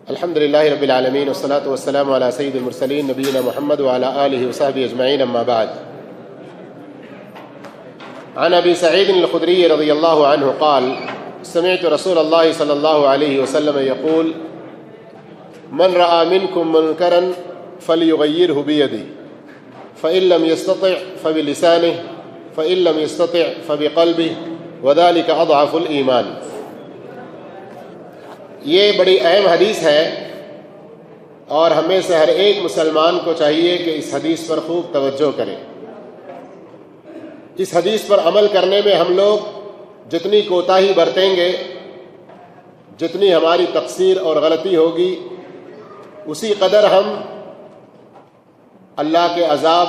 الحمد للہ رب العالمین والصلاة والسلام علی سید المرسلین نبینا محمد وعلی آلہ وصحبہ اجمعین اما بعد. عن ابی سعید الخدری رضی اللہ عنہ قال سمعت رسول اللہ صلی اللہ علیہ وسلم یقول من رأى منکم منکرا فلیغیرہ بیدہ فإن لم يستطع فبلسانہ فإن لم يستطع فبقلبہ وذلك اضعف الایمان. یہ بڑی اہم حدیث ہے اور ہمیں سے ہر ایک مسلمان کو چاہیے کہ اس حدیث پر خوب توجہ کرے. اس حدیث پر عمل کرنے میں ہم لوگ جتنی کوتاہی برتیں گے، جتنی ہماری تقصیر اور غلطی ہوگی، اسی قدر ہم اللہ کے عذاب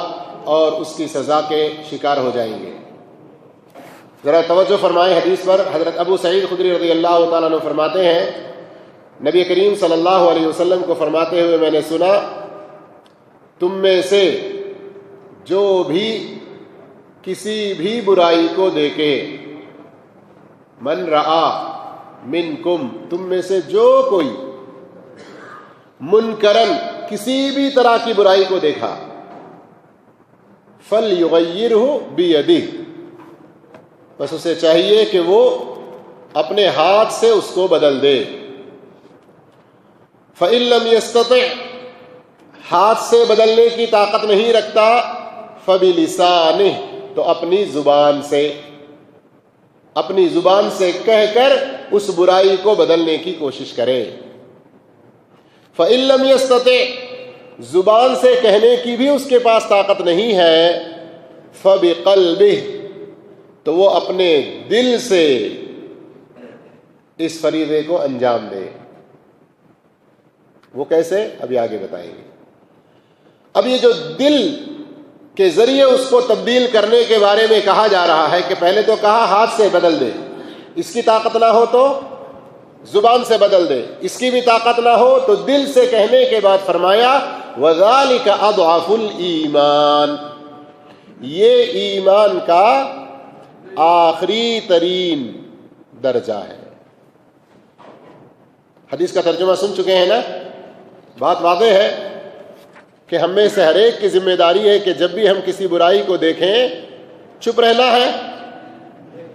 اور اس کی سزا کے شکار ہو جائیں گے. ذرا توجہ فرمائیں حدیث پر. حضرت ابو سعید خدری رضی اللہ تعالیٰ عنہ فرماتے ہیں، نبی کریم صلی اللہ علیہ وسلم کو فرماتے ہوئے میں نے سنا، تم میں سے جو بھی کسی بھی برائی کو دیکھے، من رآ منکم، تم میں سے جو کوئی منکرن، کسی بھی طرح کی برائی کو دیکھا، فلیغیرہ بیدہ، بس اسے چاہیے کہ وہ اپنے ہاتھ سے اس کو بدل دے. فَإِن لَّمْ يَسْتَطِعْ، ہاتھ سے بدلنے کی طاقت نہیں رکھتا، فَبِلِسَانِهِ، تو اپنی زبان سے کہہ کر اس برائی کو بدلنے کی کوشش کرے. فَإِن لَّمْ يَسْتَطِعْ، زبان سے کہنے کی بھی اس کے پاس طاقت نہیں ہے، فَبِقَلْبِهِ، تو وہ اپنے دل سے اس فریضے کو انجام دے. وہ کیسے؟ ابھی آگے بتائیں گے. اب یہ جو دل کے ذریعے اس کو تبدیل کرنے کے بارے میں کہا جا رہا ہے کہ پہلے تو کہا ہاتھ سے بدل دے، اس کی طاقت نہ ہو تو زبان سے بدل دے، اس کی بھی طاقت نہ ہو تو دل سے کہنے کے بعد فرمایا وَذَلِكَ أَضْعَفُ الْإِيمَانِ، یہ ایمان کا آخری ترین درجہ ہے. حدیث کا ترجمہ سن چکے ہیں نا؟ بات واضح ہے کہ ہم میں سے ہر ایک کی ذمہ داری ہے کہ جب بھی ہم کسی برائی کو دیکھیں چپ رہنا ہے.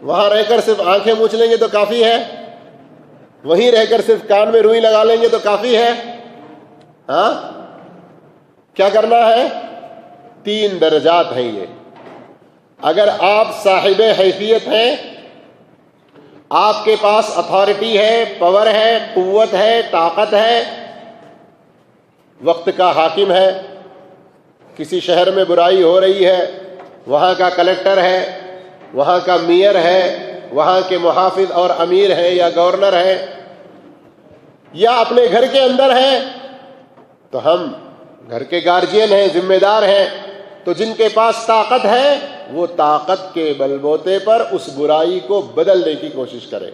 وہاں رہ کر صرف آنکھیں موچ لیں گے تو کافی ہے، وہیں رہ کر صرف کان میں روئی لگا لیں گے تو کافی ہے. ہاں، کیا کرنا ہے؟ 3 درجات ہیں یہ. اگر آپ صاحب حیثیت ہیں، آپ کے پاس اتھارٹی ہے، پاور ہے، قوت ہے، طاقت ہے، وقت کا حاکم ہے، کسی شہر میں برائی ہو رہی ہے، وہاں کا کلیکٹر ہے، وہاں کا میئر ہے، وہاں کے محافظ اور امیر ہے یا گورنر ہے، یا اپنے گھر کے اندر ہے، تو ہم گھر کے گارجین ہیں، ذمہ دار ہیں. تو جن کے پاس طاقت ہے وہ طاقت کے بل بوتے پر اس برائی کو بدلنے کی کوشش کرے.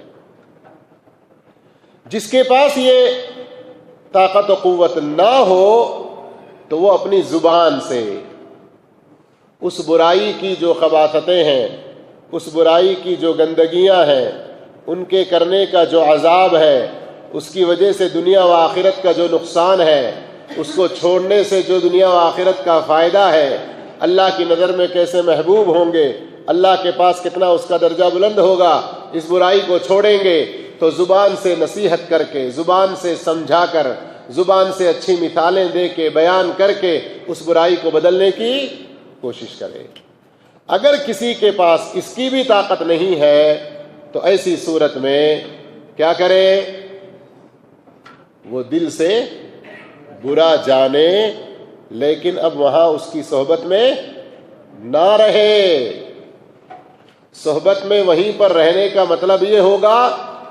جس کے پاس یہ طاقت و قوت نہ ہو تو وہ اپنی زبان سے اس برائی کی جو خباثتیں ہیں، اس برائی کی جو گندگیاں ہیں، ان کے کرنے کا جو عذاب ہے، اس کی وجہ سے دنیا و آخرت کا جو نقصان ہے، اس کو چھوڑنے سے جو دنیا و آخرت کا فائدہ ہے، اللہ کی نظر میں کیسے محبوب ہوں گے، اللہ کے پاس کتنا اس کا درجہ بلند ہوگا، اس برائی کو چھوڑیں گے تو زبان سے نصیحت کر کے، زبان سے سمجھا کر، زبان سے اچھی مثالیں دے کے، بیان کر کے اس برائی کو بدلنے کی کوشش کرے. اگر کسی کے پاس اس کی بھی طاقت نہیں ہے تو ایسی صورت میں کیا کرے؟ وہ دل سے برا جانے لیکن اب وہاں اس کی صحبت میں نہ رہے. صحبت میں وہیں پر رہنے کا مطلب یہ ہوگا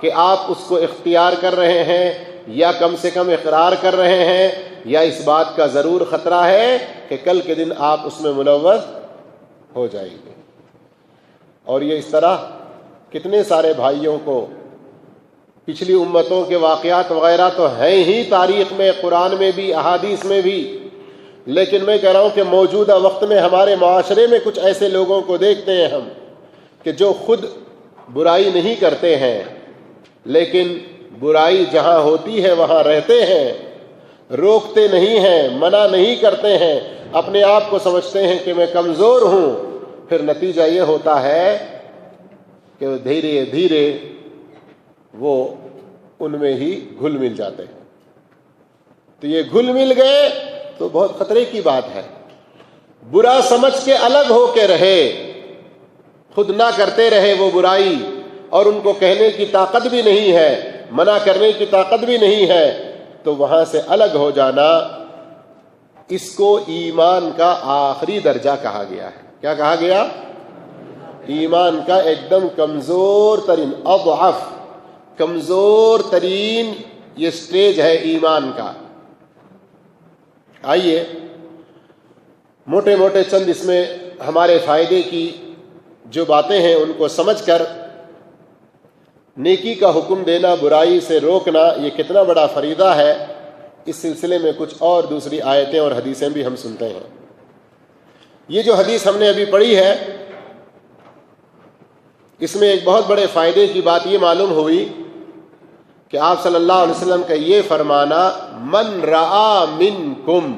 کہ آپ اس کو اختیار کر رہے ہیں یا کم سے کم اقرار کر رہے ہیں، یا اس بات کا ضرور خطرہ ہے کہ کل کے دن آپ اس میں ملوث ہو جائیں گے. اور یہ اس طرح کتنے سارے بھائیوں کو پچھلی امتوں کے واقعات وغیرہ تو ہیں ہی تاریخ میں، قرآن میں بھی، احادیث میں بھی، لیکن میں کہہ رہا ہوں کہ موجودہ وقت میں ہمارے معاشرے میں کچھ ایسے لوگوں کو دیکھتے ہیں ہم کہ جو خود برائی نہیں کرتے ہیں لیکن برائی جہاں ہوتی ہے وہاں رہتے ہیں، روکتے نہیں ہیں، منع نہیں کرتے ہیں، اپنے آپ کو سمجھتے ہیں کہ میں کمزور ہوں، پھر نتیجہ یہ ہوتا ہے کہ دھیرے دھیرے وہ ان میں ہی گھل مل جاتے ہیں۔ تو یہ گھل مل گئے تو بہت خطرے کی بات ہے۔ برا سمجھ کے الگ ہو کے رہے، خود نہ کرتے رہے وہ برائی، اور ان کو کہنے کی طاقت بھی نہیں ہے، منع کرنے کی طاقت بھی نہیں ہے، تو وہاں سے الگ ہو جانا، اس کو ایمان کا آخری درجہ کہا گیا ہے۔ کیا کہا گیا؟ ایمان کا ایک دم کمزور ترین، اضعف، کمزور ترین یہ سٹیج ہے ایمان کا۔ آئیے موٹے موٹے چند اس میں ہمارے فائدے کی جو باتیں ہیں ان کو سمجھ کر نیکی کا حکم دینا، برائی سے روکنا، یہ کتنا بڑا فریضہ ہے، اس سلسلے میں کچھ اور دوسری آیتیں اور حدیثیں بھی ہم سنتے ہیں۔ یہ جو حدیث ہم نے ابھی پڑھی ہے، اس میں ایک بہت بڑے فائدے کی بات یہ معلوم ہوئی کہ آپ صلی اللہ علیہ وسلم کا یہ فرمانا، من رآ منکم،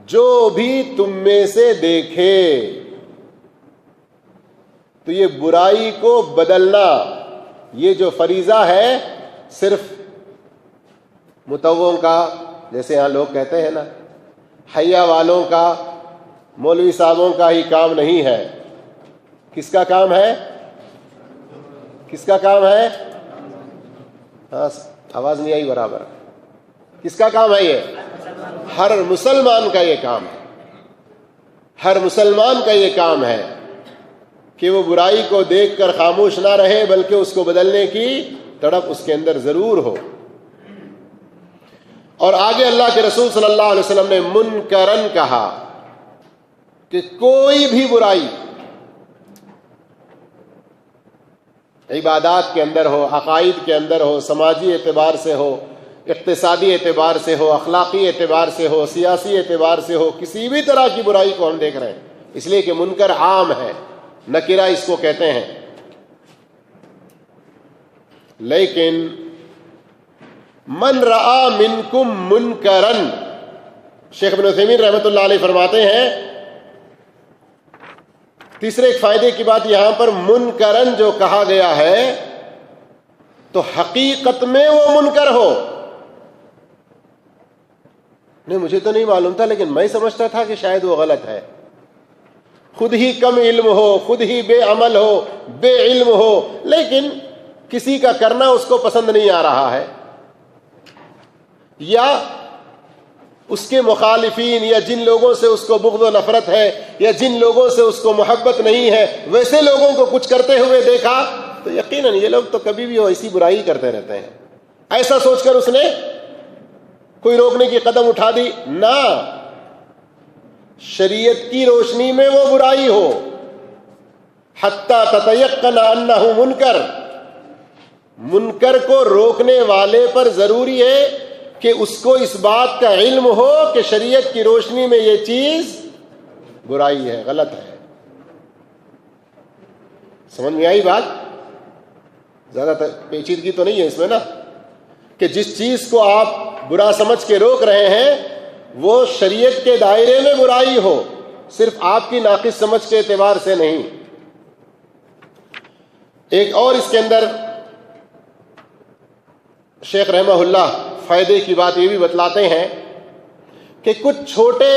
جو بھی تم میں سے دیکھے، تو یہ برائی کو بدلنا، یہ جو فریضہ ہے صرف متووں کا، جیسے یہاں لوگ کہتے ہیں نا، حیا والوں کا، مولوی صاحبوں کا ہی کام نہیں ہے۔ کس کا کام ہے؟ کس کا کام ہے؟ ہاں آواز نہیں آئی برابر۔ کس کا کام ہے یہ؟ ہر مسلمان کا یہ کام ہے، ہر مسلمان کا یہ کام ہے کہ وہ برائی کو دیکھ کر خاموش نہ رہے، بلکہ اس کو بدلنے کی تڑپ اس کے اندر ضرور ہو۔ اور آگے اللہ کے رسول صلی اللہ علیہ وسلم نے منکرن کہا کہ کوئی بھی برائی عبادات کے اندر ہو، عقائد کے اندر ہو، سماجی اعتبار سے ہو، اقتصادی اعتبار سے ہو، اخلاقی اعتبار سے ہو، سیاسی اعتبار سے ہو، کسی بھی طرح کی برائی کو ہم دیکھ رہے ہیں، اس لیے کہ منکر عام ہے، نکرہ اس کو کہتے ہیں۔ لیکن من رآ منکم منکرن، شیخ ابن عثیمین رحمۃ اللہ علیہ فرماتے ہیں، تیسرے ایک فائدے کی بات یہاں پر منکرن جو کہا گیا ہے، تو حقیقت میں وہ منکر ہو۔ نہیں، مجھے تو نہیں معلوم تھا، لیکن میں سمجھتا تھا کہ شاید وہ غلط ہے، خود ہی کم علم ہو، خود ہی بے عمل ہو، بے علم ہو، لیکن کسی کا کرنا اس کو پسند نہیں آ رہا ہے، یا اس کے مخالفین یا جن لوگوں سے اس کو بغض و نفرت ہے، یا جن لوگوں سے اس کو محبت نہیں ہے، ویسے لوگوں کو کچھ کرتے ہوئے دیکھا تو یقیناً یہ لوگ تو کبھی بھی ایسی برائی کرتے رہتے ہیں، ایسا سوچ کر اس نے کوئی روکنے کی قدم اٹھا دی نہ، شریعت کی روشنی میں وہ برائی ہو، حتی تتیقن انہ منکر، منکر کو روکنے والے پر ضروری ہے کہ اس کو اس بات کا علم ہو کہ شریعت کی روشنی میں یہ چیز برائی ہے، غلط ہے۔ سمجھ میں آئی بات؟ زیادہ پیچیدگی تو نہیں ہے اس میں نا، کہ جس چیز کو آپ برا سمجھ کے روک رہے ہیں وہ شریعت کے دائرے میں برائی ہو، صرف آپ کی ناقص سمجھ کے اعتبار سے نہیں۔ ایک اور اس کے اندر شیخ رحمہ اللہ فائدے کی بات یہ بھی بتلاتے ہیں کہ کچھ چھوٹے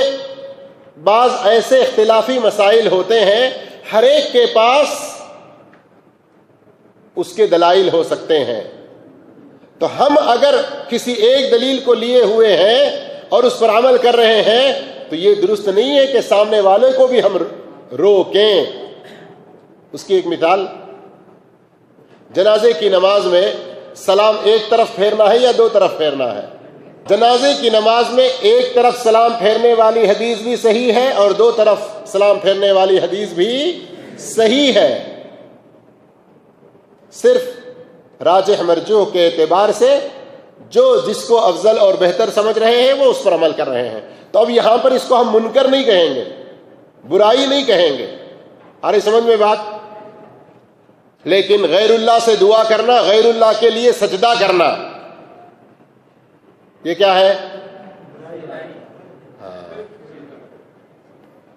بعض ایسے اختلافی مسائل ہوتے ہیں، ہر ایک کے پاس اس کے دلائل ہو سکتے ہیں، تو ہم اگر کسی ایک دلیل کو لیے ہوئے ہیں اور اس پر عمل کر رہے ہیں تو یہ درست نہیں ہے کہ سامنے والے کو بھی ہم روکیں۔ اس کی ایک مثال، جنازے کی نماز میں سلام ایک طرف پھیرنا ہے یا دو طرف پھیرنا ہے؟ جنازے کی نماز میں ایک طرف سلام پھیرنے والی حدیث بھی صحیح ہے اور دو طرف سلام پھیرنے والی حدیث بھی صحیح ہے، صرف راجح مرجوح کے اعتبار سے جو جس کو افضل اور بہتر سمجھ رہے ہیں وہ اس پر عمل کر رہے ہیں۔ تو اب یہاں پر اس کو ہم منکر نہیں کہیں گے، برائی نہیں کہیں گے۔ ارے سمجھ میں بات؟ لیکن غیر اللہ سے دعا کرنا، غیر اللہ کے لیے سجدہ کرنا، یہ کیا ہے؟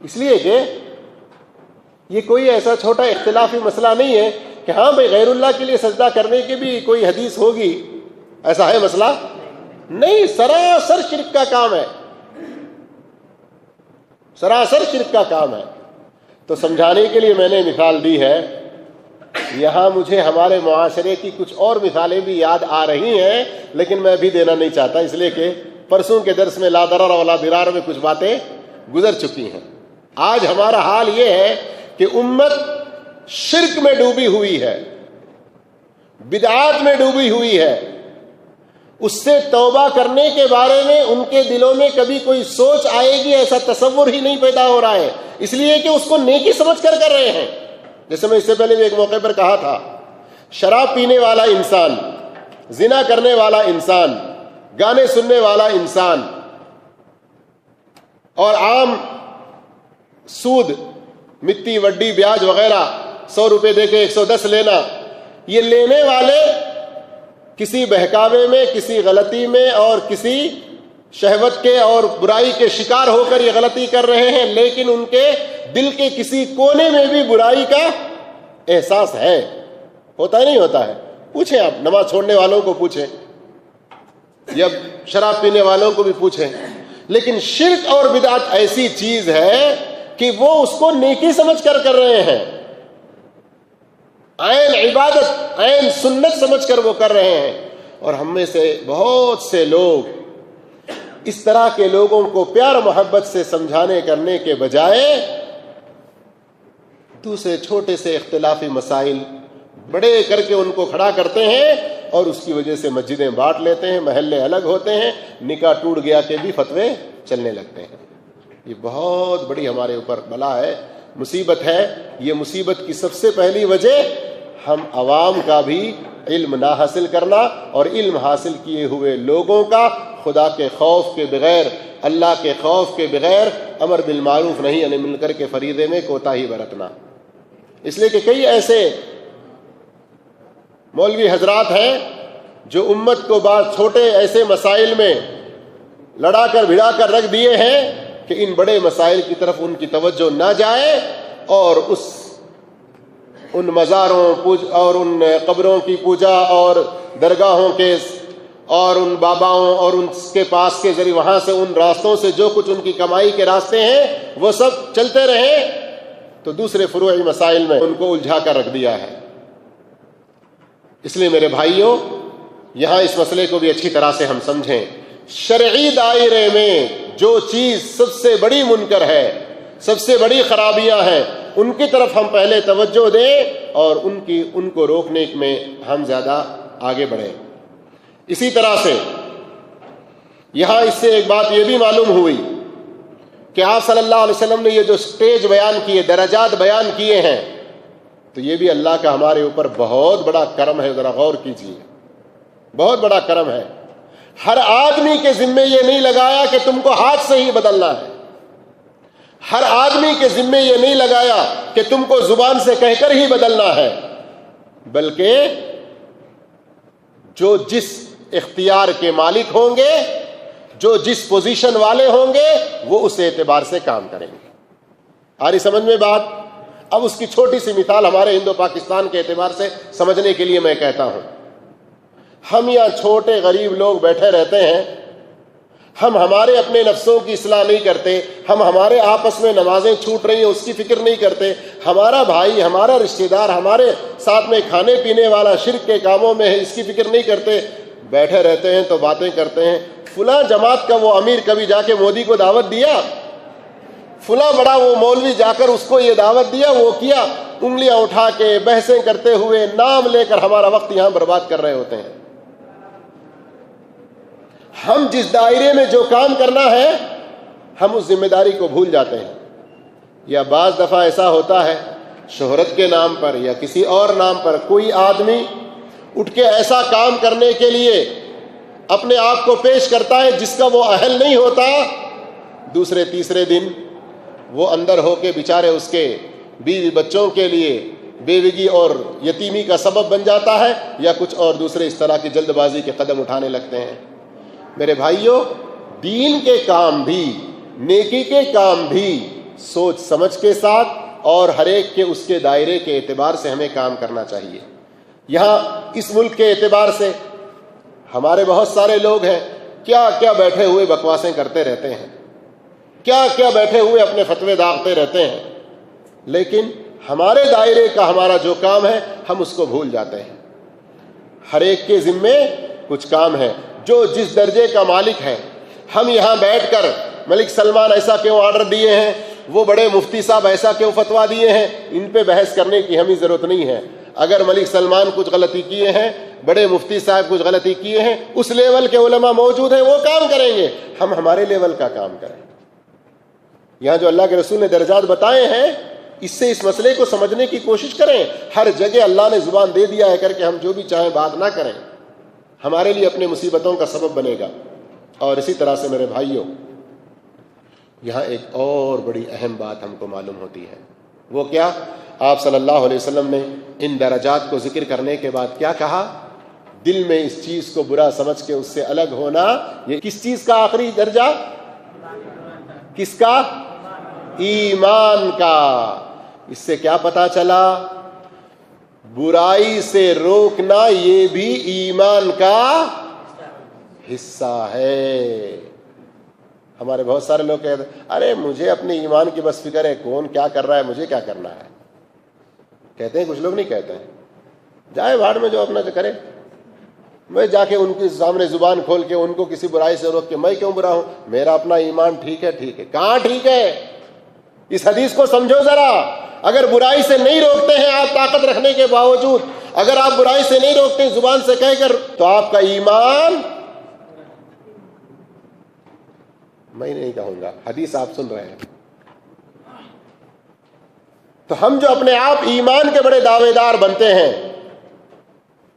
اس لیے کہ یہ کوئی ایسا چھوٹا اختلافی مسئلہ نہیں ہے کہ ہاں بھائی غیر اللہ کے لیے سجدہ کرنے کی بھی کوئی حدیث ہوگی، ایسا ہے مسئلہ نہیں، سراسر شرک کا کام ہے، سراسر شرک کا کام ہے۔ تو سمجھانے کے لیے میں نے مثال دی ہے، یہاں مجھے ہمارے معاشرے کی کچھ اور مثالیں بھی یاد آ رہی ہیں، لیکن میں ابھی دینا نہیں چاہتا، اس لیے کہ پرسوں کے درس میں لا ضرر ولا ضرار میں کچھ باتیں گزر چکی ہیں۔ آج ہمارا حال یہ ہے کہ امت شرک میں ڈوبی ہوئی ہے، بدعات میں ڈوبی ہوئی ہے، اس سے توبہ کرنے کے بارے میں ان کے دلوں میں کبھی کوئی سوچ آئے گی ایسا تصور ہی نہیں پیدا ہو رہا ہے، اس لیے کہ اس کو نیکی سمجھ کر رہے ہیں۔ جیسے میں اس سے پہلے بھی ایک موقع پر کہا تھا، شراب پینے والا انسان، زنا کرنے والا انسان، گانے سننے والا انسان اور عام سود، مٹی وڈی بیاج وغیرہ 100 روپے دے کے 110 لینا، یہ لینے والے کسی بہکاوے میں، کسی غلطی میں اور کسی شہوت کے اور برائی کے شکار ہو کر یہ غلطی کر رہے ہیں، لیکن ان کے دل کے کسی کونے میں بھی برائی کا احساس ہے، ہوتا ہی نہیں ہوتا ہے؟ پوچھیں آپ نماز چھوڑنے والوں کو پوچھیں یا شراب پینے والوں کو بھی پوچھیں۔ لیکن شرک اور بدعت ایسی چیز ہے کہ وہ اس کو نیکی سمجھ کر رہے ہیں، عین عبادت، عین سنت سمجھ کر وہ کر رہے ہیں۔ اور ہم میں سے بہت سے لوگ اس طرح کے لوگوں کو پیار محبت سے سمجھانے کرنے کے بجائے دوسرے چھوٹے سے اختلافی مسائل بڑے کر کے ان کو کھڑا کرتے ہیں، اور اس کی وجہ سے مسجدیں بانٹ لیتے ہیں، محلے الگ ہوتے ہیں، نکاح ٹوٹ گیا کے بھی فتوے چلنے لگتے ہیں۔ یہ بہت بڑی ہمارے اوپر بلا ہے، مصیبت ہے۔ یہ مصیبت کی سب سے پہلی وجہ ہم عوام کا بھی علم نہ حاصل کرنا، اور علم حاصل کیے ہوئے لوگوں کا خدا کے خوف کے بغیر، اللہ کے خوف کے بغیر امر بالمعروف نہی عن منکر کے فریضے میں کوتاہی برتنا۔ اس لیے کہ کئی ایسے مولوی حضرات ہیں جو امت کو بعض چھوٹے ایسے مسائل میں لڑا کر بھڑا کر رکھ دیے ہیں کہ ان بڑے مسائل کی طرف ان کی توجہ نہ جائے، اور ان مزاروں اور ان قبروں کی پوجا اور درگاہوں کے اور ان باباؤں اور ان کے پاس کے ذریعے وہاں سے ان راستوں سے جو کچھ ان کی کمائی کے راستے ہیں وہ سب چلتے رہیں، تو دوسرے فروعی مسائل میں ان کو الجھا کر رکھ دیا ہے۔ اس لیے میرے بھائیوں، یہاں اس مسئلے کو بھی اچھی طرح سے ہم سمجھیں۔ شرعی دائرے میں جو چیز سب سے بڑی منکر ہے، سب سے بڑی خرابیاں ہیں، ان کی طرف ہم پہلے توجہ دیں اور ان کو روکنے میں ہم زیادہ آگے بڑھیں۔ اسی طرح سے یہاں اس سے ایک بات یہ بھی معلوم ہوئی کہ آپ صلی اللہ علیہ وسلم نے یہ جو سٹیج بیان کیے، درجات بیان کیے ہیں، تو یہ بھی اللہ کا ہمارے اوپر بہت بڑا کرم ہے، ذرا غور کیجیے، بہت بڑا کرم ہے۔ ہر آدمی کے ذمے یہ نہیں لگایا کہ تم کو ہاتھ سے ہی بدلنا ہے، ہر آدمی کے ذمے یہ نہیں لگایا کہ تم کو زبان سے کہہ کر ہی بدلنا ہے، بلکہ جو جس اختیار کے مالک ہوں گے، جو جس پوزیشن والے ہوں گے، وہ اس اعتبار سے کام کریں گے۔ آ رہی سمجھ میں بات؟ اب اس کی چھوٹی سی مثال ہمارے ہندو پاکستان کے اعتبار سے سمجھنے کے لیے میں کہتا ہوں۔ ہم یہاں چھوٹے غریب لوگ بیٹھے رہتے ہیں، ہم ہمارے اپنے نفسوں کی اصلاح نہیں کرتے، ہم ہمارے آپس میں نمازیں چھوٹ رہی ہیں اس کی فکر نہیں کرتے، ہمارا بھائی، ہمارا رشتہ دار ہمارے ساتھ میں کھانے پینے والا شرک کے کاموں میں ہے، اس کی فکر نہیں کرتے، بیٹھے رہتے ہیں تو باتیں کرتے ہیں۔ فلاں جماعت کا وہ امیر کبھی جا کے مودی کو دعوت دیا، فلاں بڑا وہ مولوی جا کر اس کو یہ دعوت دیا، وہ کیا، انگلیاں اٹھا کے بحثیں کرتے ہوئے نام لے کر ہمارا وقت یہاں برباد کر رہے ہوتے ہیں۔ ہم جس دائرے میں جو کام کرنا ہے ہم اس ذمہ داری کو بھول جاتے ہیں، یا بعض دفعہ ایسا ہوتا ہے شہرت کے نام پر یا کسی اور نام پر کوئی آدمی اٹھ کے ایسا کام کرنے کے لیے اپنے آپ کو پیش کرتا ہے جس کا وہ اہل نہیں ہوتا، دوسرے تیسرے دن وہ اندر ہو کے بیچارے اس کے بیوی بچوں کے لیے بیوگی اور یتیمی کا سبب بن جاتا ہے، یا کچھ اور دوسرے اس طرح کی جلد بازی کے قدم اٹھانے لگتے ہیں۔ میرے بھائیوں، دین کے کام بھی، نیکی کے کام بھی سوچ سمجھ کے ساتھ اور ہر ایک کے اس کے دائرے کے اعتبار سے ہمیں کام کرنا چاہیے۔ یہاں اس ملک کے اعتبار سے ہمارے بہت سارے لوگ ہیں، کیا کیا بیٹھے ہوئے بکواسیں کرتے رہتے ہیں، کیا کیا بیٹھے ہوئے اپنے فتوے داغتے رہتے ہیں، لیکن ہمارے دائرے کا ہمارا جو کام ہے ہم اس کو بھول جاتے ہیں۔ ہر ایک کے ذمے کچھ کام ہے، جو جس درجے کا مالک ہے۔ ہم یہاں بیٹھ کر ملک سلمان ایسا کیوں آرڈر دیے ہیں، وہ بڑے مفتی صاحب ایسا کیوں فتویٰ دیے ہیں، ان پہ بحث کرنے کی ہمیں ضرورت نہیں ہے۔ اگر ملک سلمان کچھ غلطی کیے ہیں، بڑے مفتی صاحب کچھ غلطی کیے ہیں، اس لیول کے علماء موجود ہیں، وہ کام کریں گے، ہم ہمارے لیول کا کام کریں۔ یہاں جو اللہ کے رسول نے درجات بتائے ہیں، اس سے اس مسئلے کو سمجھنے کی کوشش کریں۔ ہر جگہ اللہ نے زبان دے دیا ہے کر کے ہم جو بھی چاہیں بات نہ کریں، ہمارے لیے اپنے مصیبتوں کا سبب بنے گا۔ اور اسی طرح سے میرے بھائیوں، یہاں ایک اور بڑی اہم بات ہم کو معلوم ہوتی ہے، وہ کیا؟ آپ صلی اللہ علیہ وسلم نے ان درجات کو ذکر کرنے کے بعد کیا کہا؟ دل میں اس چیز کو برا سمجھ کے اس سے الگ ہونا، یہ کس چیز کا آخری درجہ؟ کس کا؟ ایمان کا۔ اس سے کیا پتا چلا؟ برائی سے روکنا یہ بھی ایمان کا حصہ ہے۔ ہمارے بہت سارے لوگ کہتے ہیں ارے مجھے اپنے ایمان کی بس فکر ہے، کون کیا کر رہا ہے مجھے کیا کرنا ہے۔ کہتے ہیں، کچھ لوگ نہیں کہتے ہیں، جائے بھاڑ میں جو اپنا جو کرے، میں جا کے ان کے سامنے زبان کھول کے ان کو کسی برائی سے روک کے میں کیوں برا ہوں، میرا اپنا ایمان ٹھیک ہے۔ ٹھیک ہے کہاں ٹھیک ہے؟ اس حدیث کو سمجھو ذرا۔ اگر برائی سے نہیں روکتے ہیں آپ طاقت رکھنے کے باوجود، اگر آپ برائی سے نہیں روکتے زبان سے کہہ کر، تو آپ کا ایمان، میں نہیں کہوں گا، حدیث آپ سن رہے ہیں۔ تو ہم جو اپنے آپ ایمان کے بڑے دعوے دار بنتے ہیں،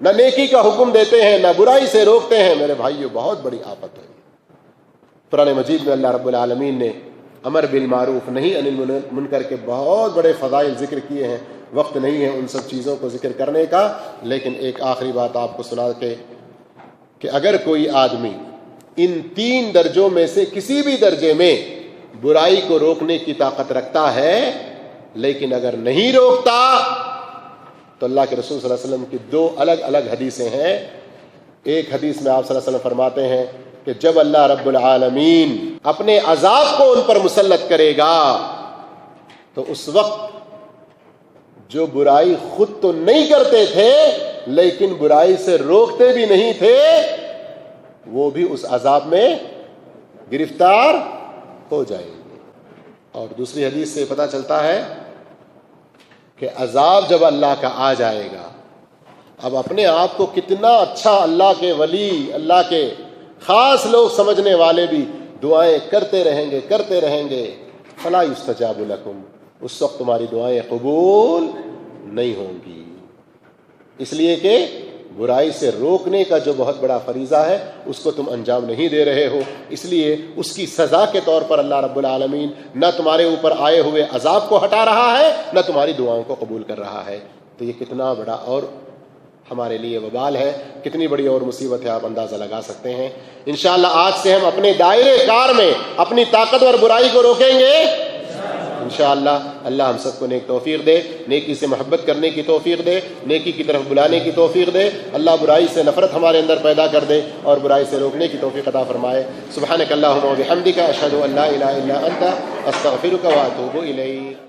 نہ نیکی کا حکم دیتے ہیں، نہ برائی سے روکتے ہیں، میرے بھائیو بہت بڑی آفت ہے۔ قرآن مجید میں اللہ رب العالمین نے امر بالمعروف نہی عن المنکر کے بہت بڑے فضائل ذکر کیے ہیں، وقت نہیں ہے ان سب چیزوں کو ذکر کرنے کا، لیکن ایک آخری بات آپ کو سنا کے کہ اگر کوئی آدمی ان 3 درجوں میں سے کسی بھی درجے میں برائی کو روکنے کی طاقت رکھتا ہے، لیکن اگر نہیں روکتا، تو اللہ کے رسول صلی اللہ علیہ وسلم کی 2 الگ الگ حدیثیں ہیں۔ ایک حدیث میں آپ صلی اللہ علیہ وسلم فرماتے ہیں کہ جب اللہ رب العالمین اپنے عذاب کو ان پر مسلط کرے گا، تو اس وقت جو برائی خود تو نہیں کرتے تھے لیکن برائی سے روکتے بھی نہیں تھے، وہ بھی اس عذاب میں گرفتار ہو جائیں گے۔ اور دوسری حدیث سے پتہ چلتا ہے کہ عذاب جب اللہ کا آ جائے گا، اب اپنے آپ کو کتنا اچھا اللہ کے ولی، اللہ کے خاص لوگ سمجھنے والے بھی دعائیں کرتے رہیں گے، فلا یستجاب لکم، اس وقت تمہاری دعائیں قبول نہیں ہوں گی، اس لیے کہ برائی سے روکنے کا جو بہت بڑا فریضہ ہے اس کو تم انجام نہیں دے رہے ہو، اس لیے اس کی سزا کے طور پر اللہ رب العالمین نہ تمہارے اوپر آئے ہوئے عذاب کو ہٹا رہا ہے، نہ تمہاری دعاؤں کو قبول کر رہا ہے۔ تو یہ کتنا بڑا اور ہمارے لیے وبال ہے، کتنی بڑی اور مصیبت ہے، آپ اندازہ لگا سکتے ہیں۔ انشاءاللہ آج سے ہم اپنے دائرے کار میں اپنی طاقتور برائی کو روکیں گے انشاءاللہ۔ اللہ ہم سب کو نیک توفیق دے، نیکی سے محبت کرنے کی توفیق دے، نیکی کی طرف بلانے کی توفیق دے۔ اللہ برائی سے نفرت ہمارے اندر پیدا کر دے اور برائی سے روکنے کی توفیق عطا فرمائے۔ سبحانک اللہم و بحمدک، اشہد ان لا الہ الا انت، استغفرک و اتوب الیک۔